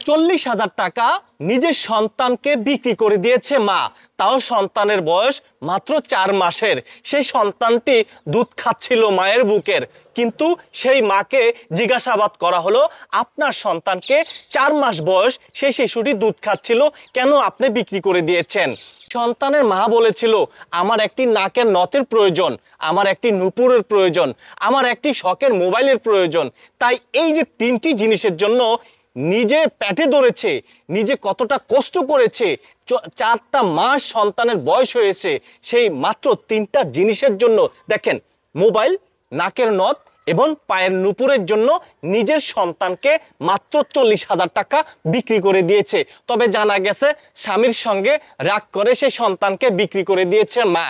40,000 টাকা নিজের সন্তানকে বিক্রি করে দিয়েছে মা, তাও সন্তানের বয়স মাত্র 4 মাসের। সেই সন্তানটি দুধ খাচ্ছিল মায়ের বুকের, কিন্তু সেই মাকে জিজ্ঞাসাবাদ করা হলো, আপনার সন্তানকে 4 মাস বয়স সেই শিশুটি দুধ খাচ্ছিল, কেন আপনি বিক্রি করে দিয়েছেন? সন্তানের মা বলেছিল, আমার একটি নাকের নথের প্রয়োজন, আমার একটি নুপুরের প্রয়োজন, আমার একটি শখের মোবাইলের প্রয়োজন। তাই এই যে 3টি জিনিসের জন্য নিজে পেটে ধরেছে, নিজে কতটা কষ্ট করেছে, 4টা মাস সন্তানের বয়স হয়েছে, সেই মাত্র 3টা জিনিসের জন্য দেখেন, মোবাইল, নাকের নথ এবং পায়ের নুপুরের জন্য নিজের সন্তানকে মাত্র 40,000 টাকা বিক্রি করে দিয়েছে। তবে জানা গেছে স্বামীর সঙ্গে রাগ করে সেই সন্তানকে বিক্রি করে দিয়েছে মা।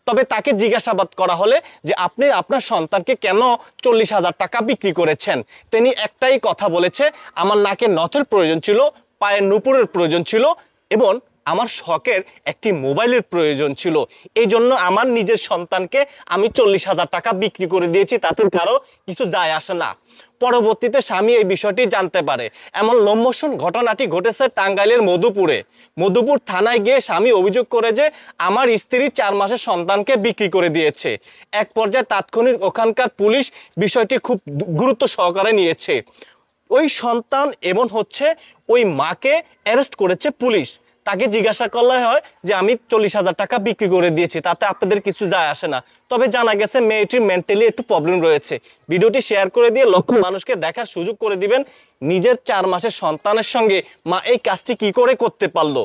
তবে তাকে জিজ্ঞাসাবাদ করা হলে যে আপনি আপনার সন্তানকে কেন 40,000 টাকা বিক্রি করেছেন, তিনি একটাই কথা বলেছে, আমার নাকের নথের প্রয়োজন ছিল, পায়ের নুপুরের প্রয়োজন ছিল এবং আমার শখের একটি মোবাইলের প্রয়োজন ছিল, এই জন্য আমার নিজের সন্তানকে আমি 40,000 টাকা বিক্রি করে দিয়েছি, তাতে কারো কিছু যায় আসে না। পরবর্তীতে স্বামী এই বিষয়টি জানতে পারে। এমন লোমহর্ষণ ঘটনাটি ঘটেছে টাঙ্গাইলের মধুপুর থানায় গিয়ে স্বামী অভিযোগ করে যে আমার স্ত্রী 4 মাসের সন্তানকে বিক্রি করে দিয়েছে। এক পর্যায়ে তাৎক্ষণিক ওখানকার পুলিশ বিষয়টি খুব গুরুত্ব সহকারে নিয়েছে। ওই সন্তান এবং ওই মাকে অ্যারেস্ট করেছে পুলিশ। তাকে জিজ্ঞাসা করা হয় যে আমি 40,000 টাকা বিক্রি করে দিয়েছি, তাতে আপনাদের কিছু যায় আসে না। তবে জানা গেছে মেয়েটির মেন্টালি একটু প্রবলেম রয়েছে। ভিডিওটি শেয়ার করে দিয়ে লক্ষ মানুষকে দেখার সুযোগ করে দিবেন, নিজের 4 মাসের সন্তানের সঙ্গে মা এই কাজটি কি করে করতে পারলো।